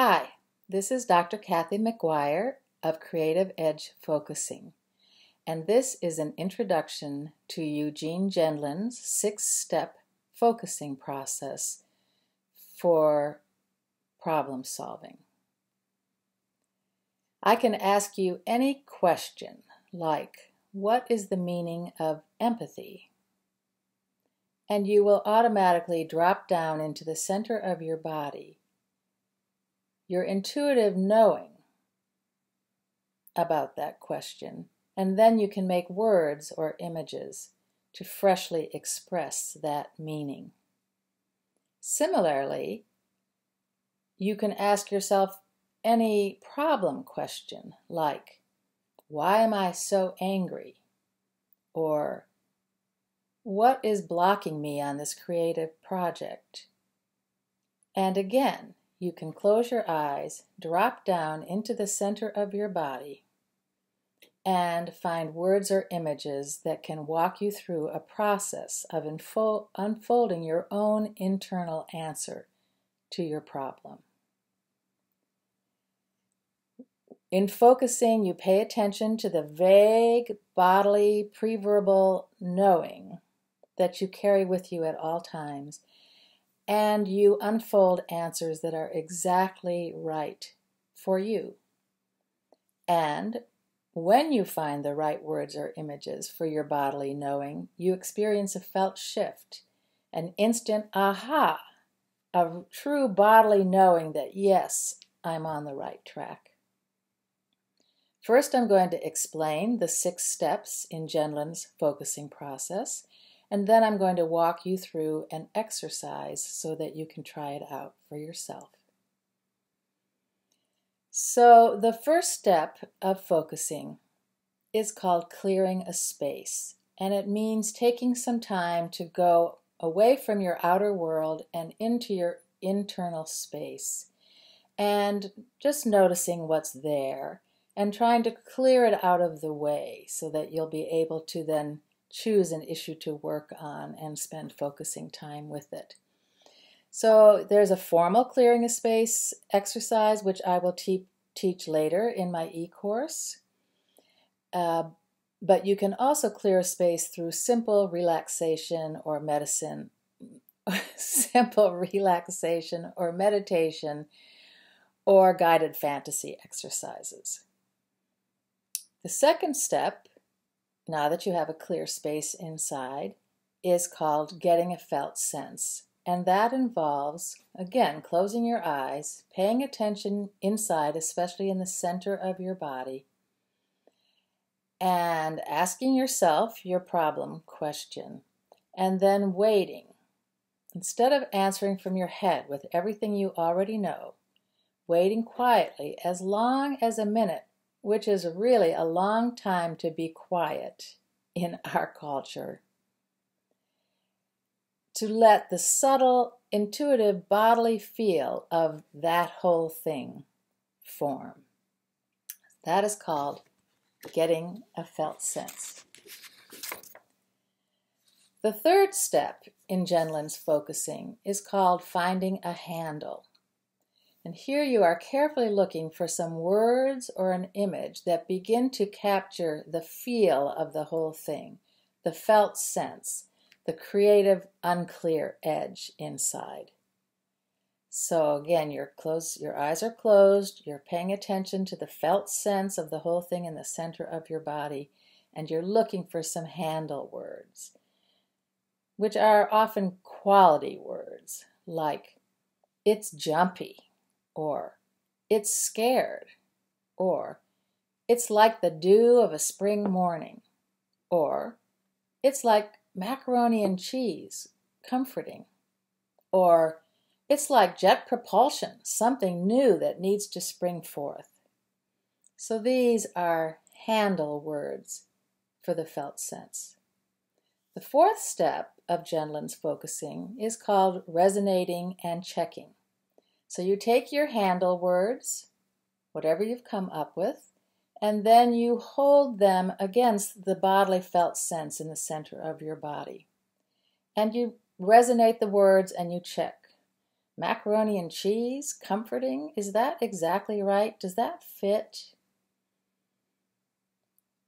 Hi, this is Dr. Kathy McGuire of Creative Edge Focusing, and this is an introduction to Eugene Gendlin's 6-step focusing process for problem solving. I can ask you any question like, what is the meaning of empathy? And you will automatically drop down into the center of your body, your intuitive knowing about that question, and then you can make words or images to freshly express that meaning. Similarly, you can ask yourself any problem question like, why am I so angry? Or, what is blocking me on this creative project? And again, you can close your eyes, drop down into the center of your body, and find words or images that can walk you through a process of unfolding your own internal answer to your problem. In focusing, you pay attention to the vague, bodily, preverbal knowing that you carry with you at all times, and you unfold answers that are exactly right for you. And when you find the right words or images for your bodily knowing, you experience a felt shift, an instant aha, a true bodily knowing that, yes, I'm on the right track. First, I'm going to explain the 6 steps in Gendlin's focusing process, and then I'm going to walk you through an exercise so that you can try it out for yourself. So the first step of focusing is called clearing a space, and it means taking some time to go away from your outer world and into your internal space, and just noticing what's there and trying to clear it out of the way so that you'll be able to then choose an issue to work on and spend focusing time with it. So there's a formal clearing a space exercise which I will teach later in my e-course. But you can also clear a space through simple relaxation or meditation or guided fantasy exercises. The second step, now that you have a clear space inside, is called getting a felt sense. And that involves, again, closing your eyes, paying attention inside, especially in the center of your body, and asking yourself your problem question, and then waiting. Instead of answering from your head with everything you already know, waiting quietly as long as a minute, which is really a long time to be quiet in our culture, to let the subtle, intuitive bodily feel of that whole thing form. That is called getting a felt sense. The third step in Gendlin's focusing is called finding a handle. And here you are carefully looking for some words or an image that begin to capture the feel of the whole thing, the felt sense, the creative, unclear edge inside. So again, your eyes are closed, you're paying attention to the felt sense of the whole thing in the center of your body, and you're looking for some handle words, which are often quality words like, it's jumpy, or it's scared, or it's like the dew of a spring morning, or it's like macaroni and cheese, comforting, or it's like jet propulsion, something new that needs to spring forth. So these are handle words for the felt sense. The fourth step of Gendlin's focusing is called resonating and checking. So you take your handle words, whatever you've come up with, and then you hold them against the bodily felt sense in the center of your body. And you resonate the words and you check. Macaroni and cheese, comforting, is that exactly right? Does that fit?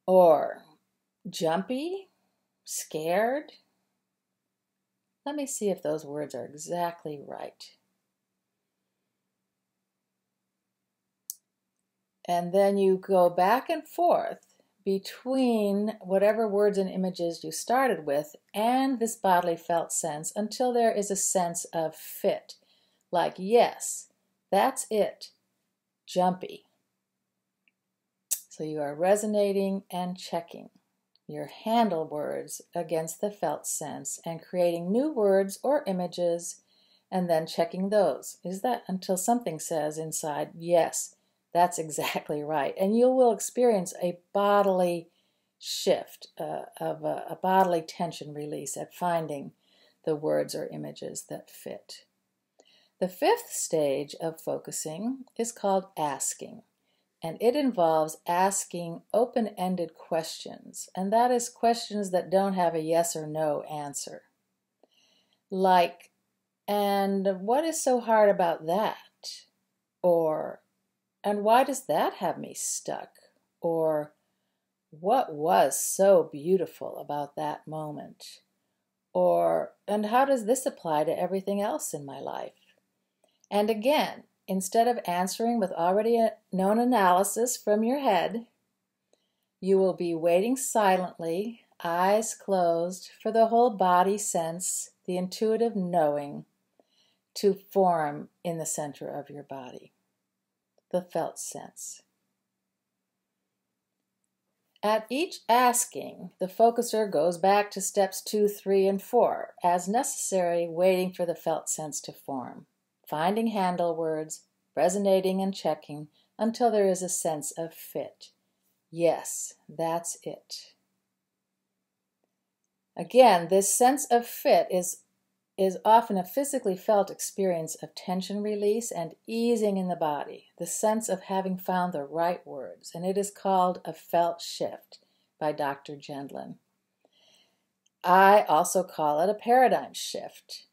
Or jumpy, scared? Let me see if those words are exactly right. And then you go back and forth between whatever words and images you started with and this bodily felt sense until there is a sense of fit. Like, yes, that's it, jumpy. So you are resonating and checking your handle words against the felt sense and creating new words or images and then checking those. Is that until something says inside, yes, that's exactly right. And you will experience a bodily shift, of a bodily tension release at finding the words or images that fit. The fifth stage of focusing is called asking. And it involves asking open-ended questions, and that is questions that don't have a yes or no answer. Like, and what is so hard about that? Or, and why does that have me stuck? Or, what was so beautiful about that moment? Or, and how does this apply to everything else in my life? And again, instead of answering with already known analysis from your head, you will be waiting silently, eyes closed, for the whole body sense, the intuitive knowing, to form in the center of your body, the felt sense. At each asking, the focuser goes back to steps 2, 3, and 4, as necessary, waiting for the felt sense to form, finding handle words, resonating and checking until there is a sense of fit. Yes, that's it. Again, this sense of fit is often a physically felt experience of tension release and easing in the body, the sense of having found the right words, and it is called a felt shift by Dr. Gendlin. I also call it a paradigm shift.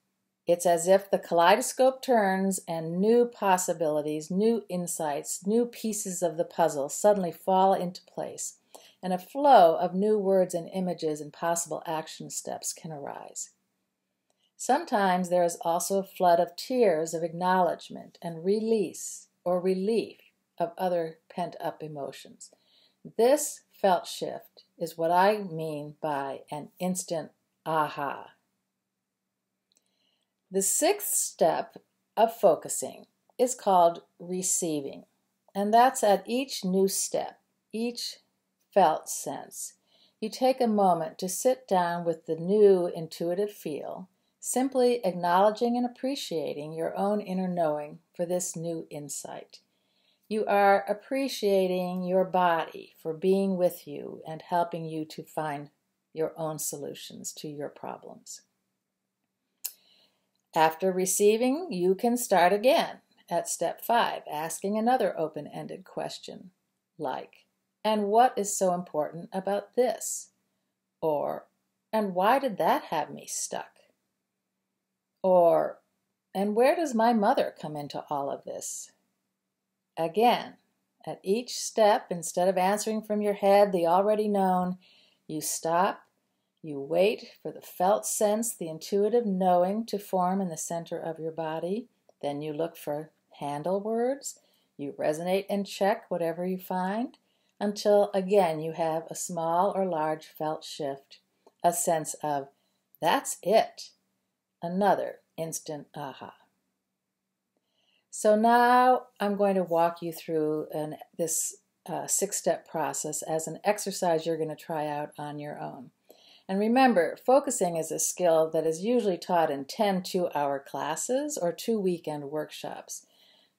It's as if the kaleidoscope turns and new possibilities, new insights, new pieces of the puzzle suddenly fall into place, and a flow of new words and images and possible action steps can arise. Sometimes there is also a flood of tears of acknowledgement and release or relief of other pent-up emotions. This felt shift is what I mean by an instant aha. The sixth step of focusing is called receiving, and that's at each new step, each felt sense. You take a moment to sit down with the new intuitive feel, simply acknowledging and appreciating your own inner knowing for this new insight. You are appreciating your body for being with you and helping you to find your own solutions to your problems. After receiving, you can start again at step 5, asking another open-ended question, like, and what is so important about this? Or, and why did that have me stuck? Or, and where does my mother come into all of this? Again, at each step, instead of answering from your head the already known, you stop. You wait for the felt sense, the intuitive knowing to form in the center of your body. Then you look for handle words. You resonate and check whatever you find until, again, you have a small or large felt shift, a sense of, that's it, another instant aha. So now I'm going to walk you through this 6-step process as an exercise you're going to try out on your own. And remember, focusing is a skill that is usually taught in 10 2-hour classes or 2 weekend workshops.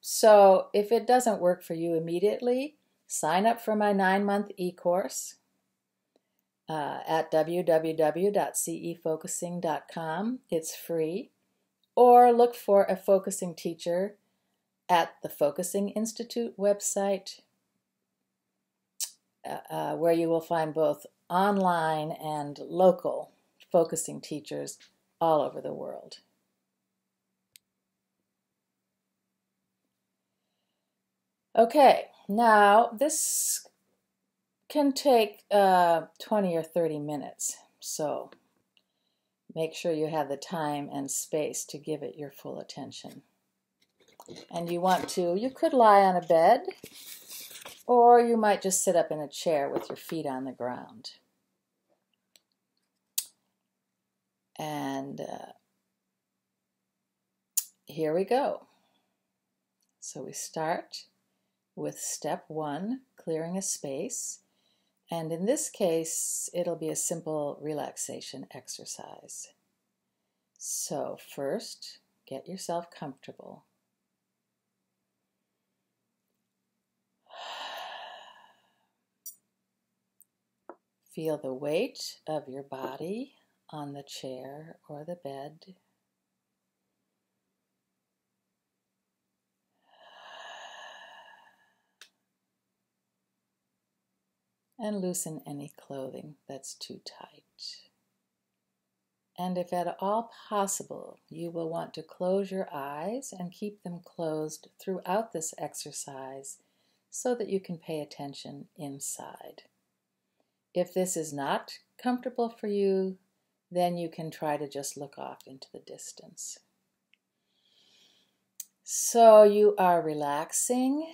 So if it doesn't work for you immediately, sign up for my 9-month e-course at www.cefocusing.com. It's free. Or look for a focusing teacher at the Focusing Institute website, where you will find both online and local focusing teachers all over the world. Okay, now this can take 20 or 30 minutes, so make sure you have the time and space to give it your full attention. And you could lie on a bed, or you might just sit up in a chair with your feet on the ground. And here we go. So we start with step 1, clearing a space. And in this case, it'll be a simple relaxation exercise. So first, get yourself comfortable. Feel the weight of your body on the chair or the bed. And loosen any clothing that's too tight. And if at all possible, you will want to close your eyes and keep them closed throughout this exercise so that you can pay attention inside. If this is not comfortable for you, then you can try to just look off into the distance. So you are relaxing.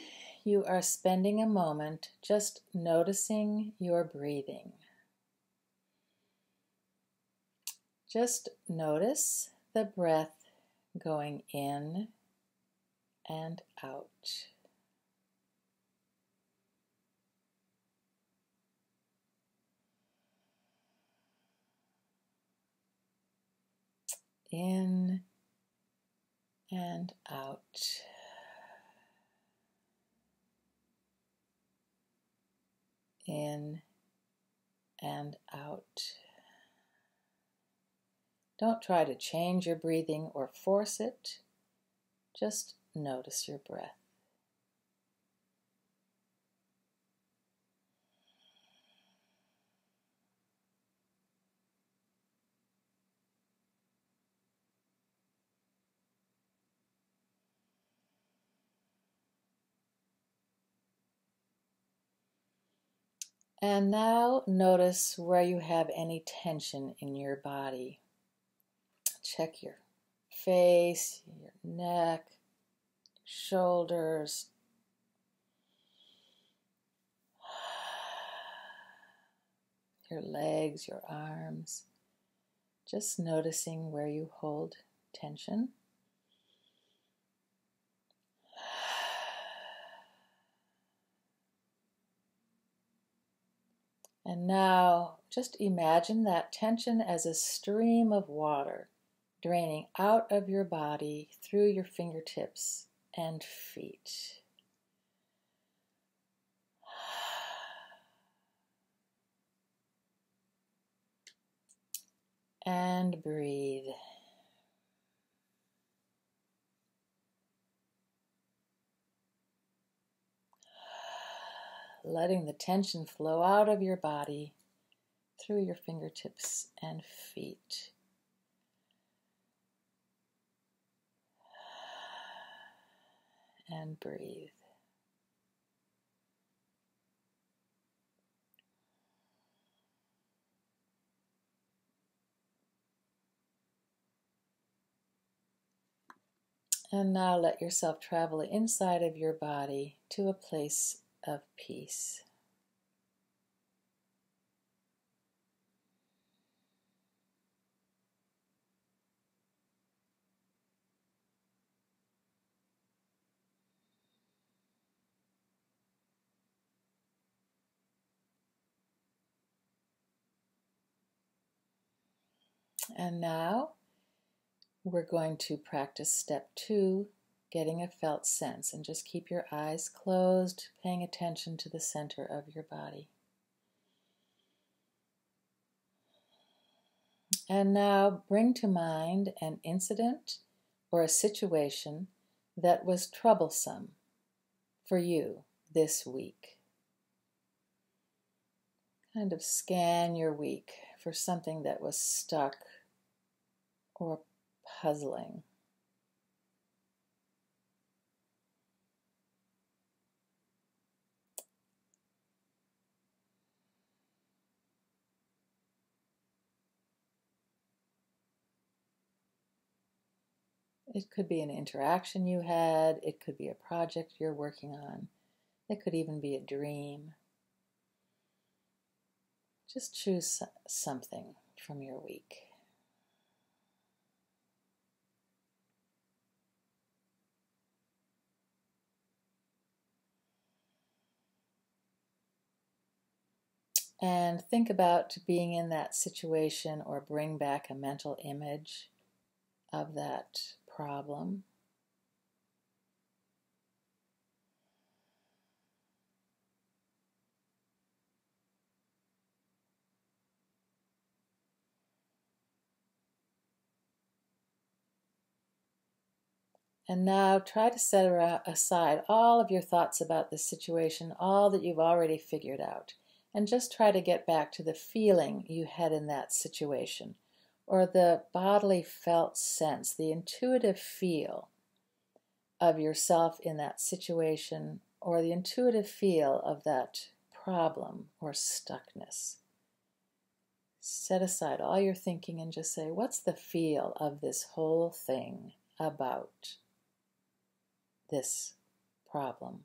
You are spending a moment just noticing your breathing. Just notice the breath going in and out. In and out. In and out. Don't try to change your breathing or force it. Just notice your breath. And now notice where you have any tension in your body. Check your face, your neck, shoulders. Your legs, your arms. Just noticing where you hold tension. And now just imagine that tension as a stream of water draining out of your body through your fingertips and feet. And breathe. Letting the tension flow out of your body through your fingertips and feet. And breathe. And now let yourself travel inside of your body to a place of peace. And now we're going to practice step 2, getting a felt sense. And just keep your eyes closed, paying attention to the center of your body. And now bring to mind an incident or a situation that was troublesome for you this week. Kind of scan your week for something that was stuck or puzzling. It could be an interaction you had, it could be a project you're working on, it could even be a dream. Just choose something from your week. And think about being in that situation, or bring back a mental image of that problem. And now try to set aside all of your thoughts about this situation, all that you've already figured out, and just try to get back to the feeling you had in that situation, or the bodily felt sense, the intuitive feel of yourself in that situation, or the intuitive feel of that problem or stuckness. Set aside all your thinking and just say, what's the feel of this whole thing about this problem?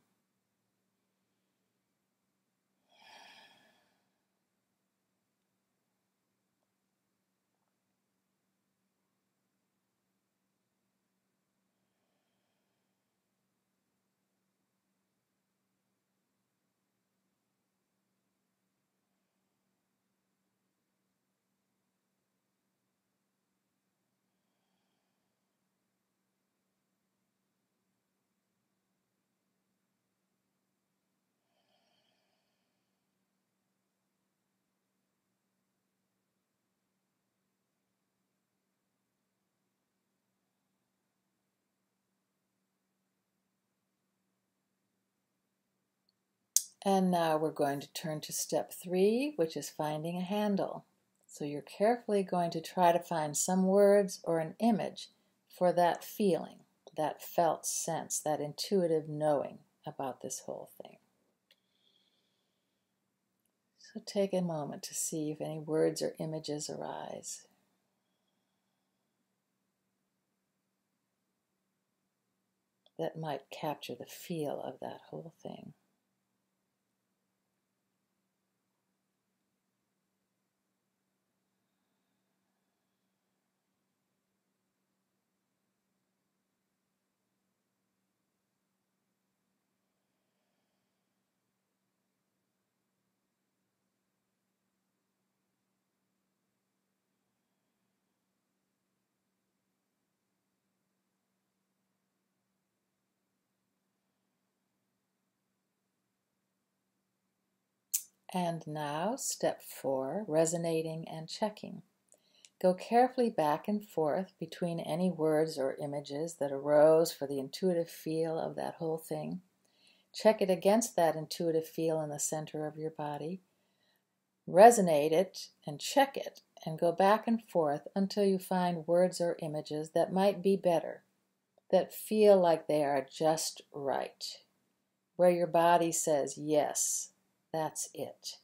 And now we're going to turn to step 3, which is finding a handle. So you're carefully going to try to find some words or an image for that feeling, that felt sense, that intuitive knowing about this whole thing. So take a moment to see if any words or images arise. That might capture the feel of that whole thing. And now, step 4, resonating and checking. Go carefully back and forth between any words or images that arose for the intuitive feel of that whole thing. Check it against that intuitive feel in the center of your body. Resonate it and check it, and go back and forth until you find words or images that might be better, that feel like they are just right, where your body says, yes, that's it.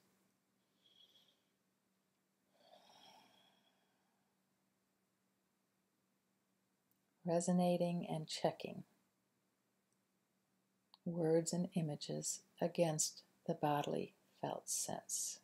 Resonating and checking words and images against the bodily felt sense.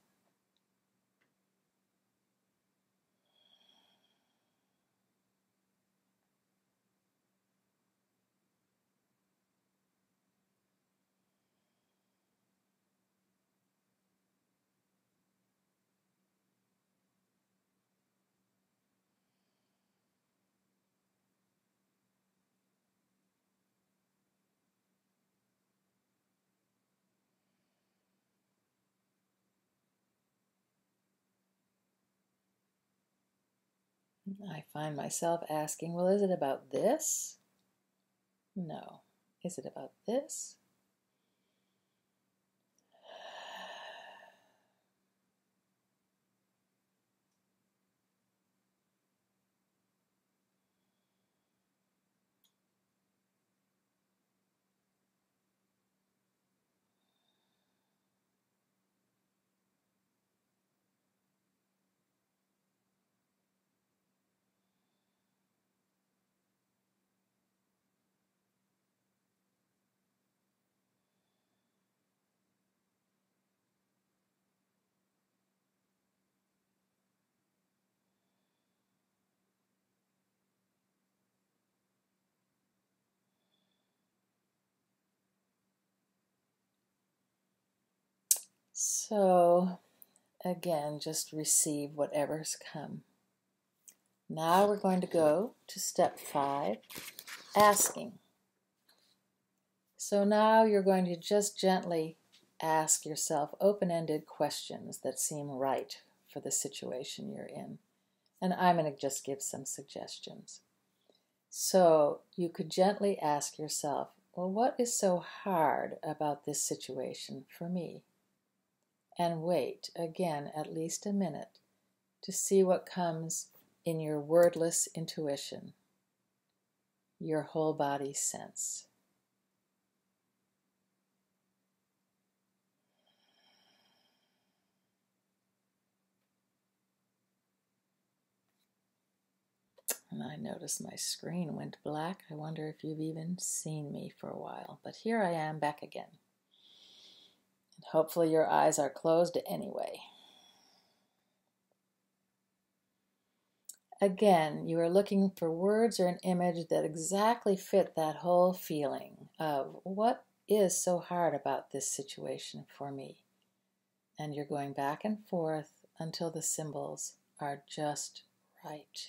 I find myself asking, well, is it about this? No. Is it about this? So again, just receive whatever's come. Now we're going to go to step 5, asking. So now you're going to just gently ask yourself open-ended questions that seem right for the situation you're in. And I'm going to just give some suggestions. So you could gently ask yourself, well, what is so hard about this situation for me? And wait, again, at least a minute to see what comes in your wordless intuition, your whole body sense. And I notice my screen went black. I wonder if you've even seen me for a while. But here I am back again. And hopefully your eyes are closed anyway. Again, you are looking for words or an image that exactly fit that whole feeling of what is so hard about this situation for me. And you're going back and forth until the symbols are just right.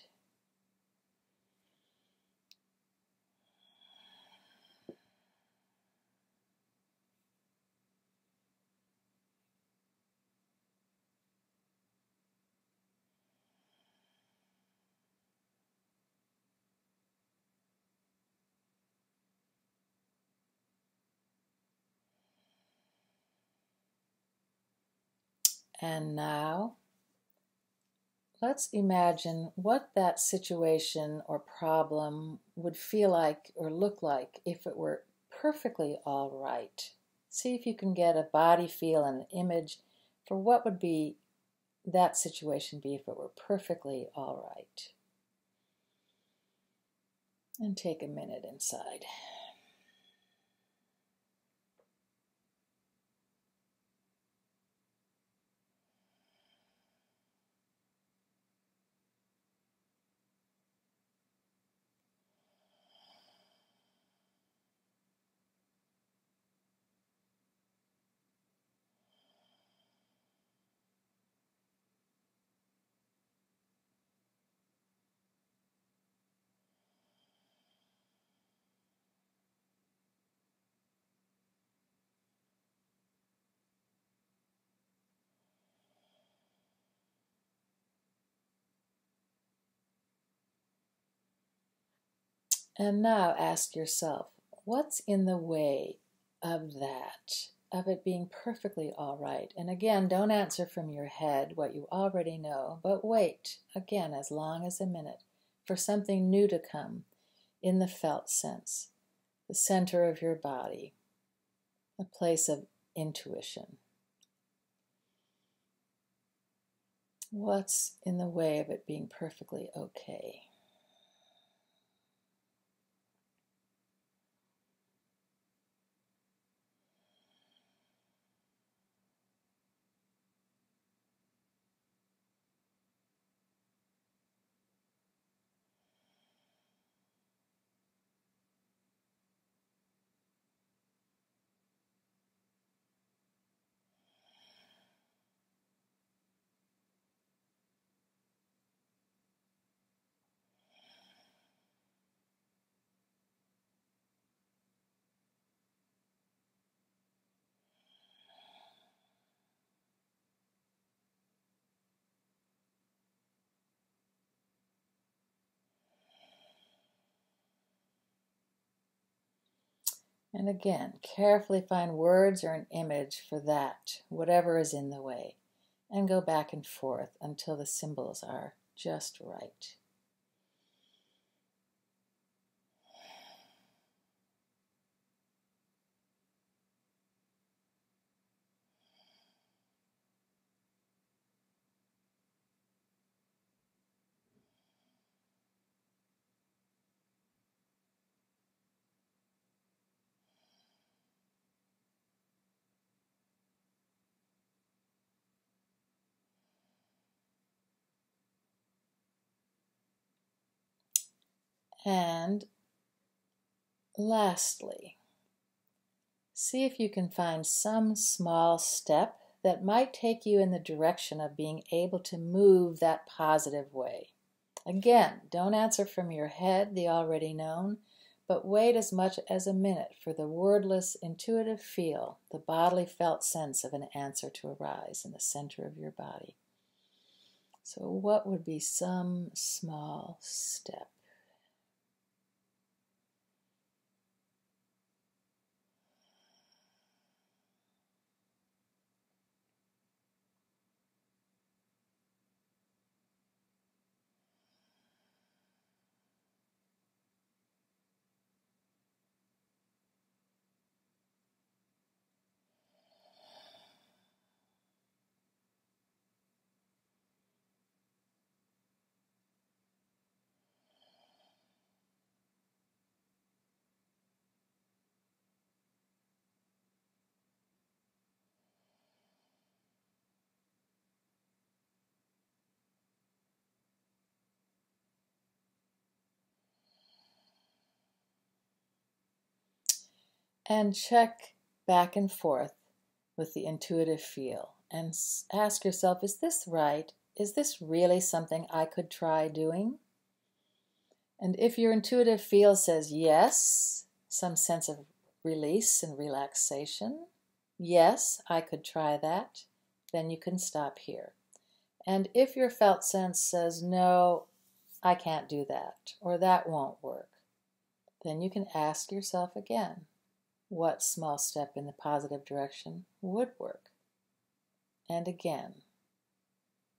And now, let's imagine what that situation or problem would feel like or look like if it were perfectly all right. See if you can get a body feel and an image for what would be that situation be if it were perfectly all right. And take a minute inside. And now ask yourself, what's in the way of that, of it being perfectly all right? And again, don't answer from your head what you already know, but wait, again, as long as a minute, for something new to come in the felt sense, the center of your body, a place of intuition. What's in the way of it being perfectly okay? And again, carefully find words or an image for that, whatever is in the way, and go back and forth until the symbols are just right. And lastly, see if you can find some small step that might take you in the direction of being able to move that positive way. Again, don't answer from your head, the already known, but wait as much as a minute for the wordless, intuitive feel, the bodily felt sense of an answer to arise in the center of your body. So what would be some small step? And check back and forth with the intuitive feel and ask yourself, is this right? Is this really something I could try doing? And if your intuitive feel says yes, some sense of release and relaxation, yes, I could try that, then you can stop here. And if your felt sense says no, I can't do that, or that won't work, then you can ask yourself again, what small step in the positive direction would work? And again,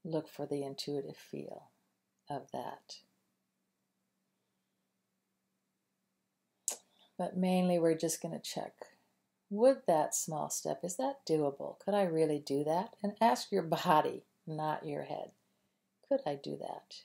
look for the intuitive feel of that. But mainly we're just going to check, would that small step, is that doable? Could I really do that? And ask your body, not your head, could I do that?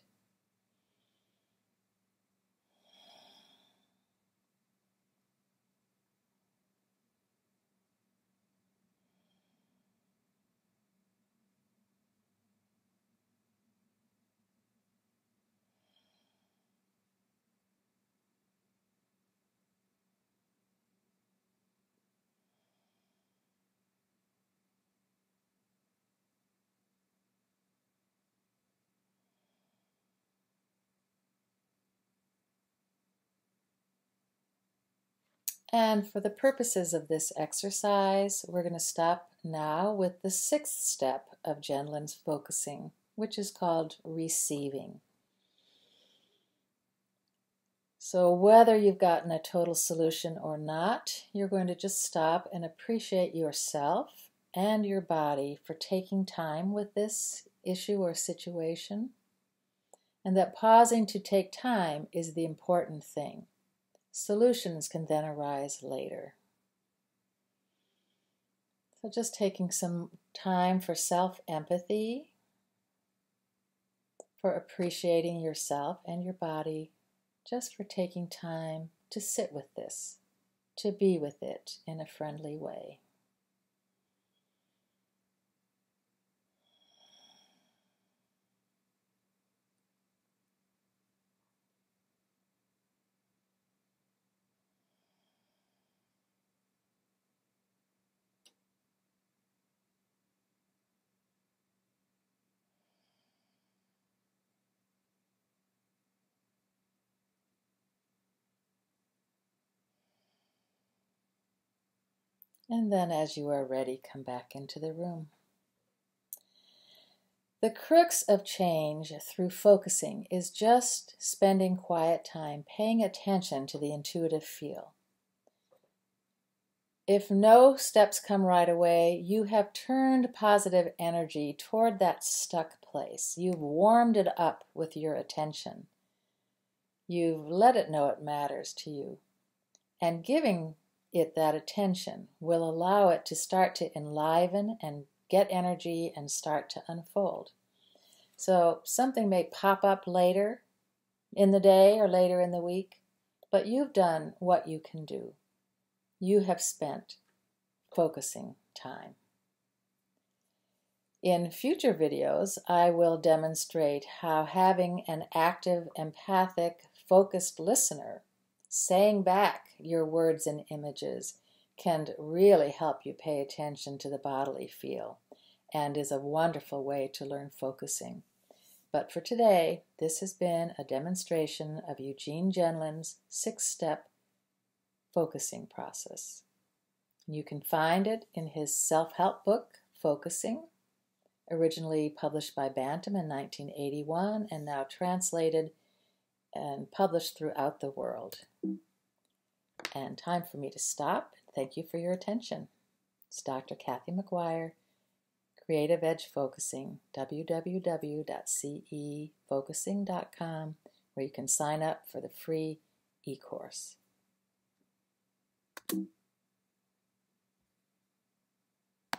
And for the purposes of this exercise, we're going to stop now with the sixth step of Gendlin's focusing, which is called receiving. So whether you've gotten a total solution or not, you're going to just stop and appreciate yourself and your body for taking time with this issue or situation, and that pausing to take time is the important thing. Solutions can then arise later. So just taking some time for self-empathy, for appreciating yourself and your body, just for taking time to sit with this, to be with it in a friendly way. And then as you are ready, come back into the room. The crux of change through focusing is just spending quiet time, paying attention to the intuitive feel. If no steps come right away, you have turned positive energy toward that stuck place. You've warmed it up with your attention. You've let it know it matters to you. And giving it that attention will allow it to start to enliven and get energy and start to unfold. So something may pop up later in the day or later in the week, but you've done what you can do. You have spent focusing time. In future videos, I will demonstrate how having an active, empathic, focused listener saying back your words and images can really help you pay attention to the bodily feel and is a wonderful way to learn focusing. But for today, this has been a demonstration of Eugene Gendlin's 6-step focusing process. You can find it in his self-help book, Focusing, originally published by Bantam in 1981 and now translated and published throughout the world. And time for me to stop. Thank you for your attention. It's Dr. Kathy McGuire, Creative Edge Focusing, www.cefocusing.com, where you can sign up for the free e-course.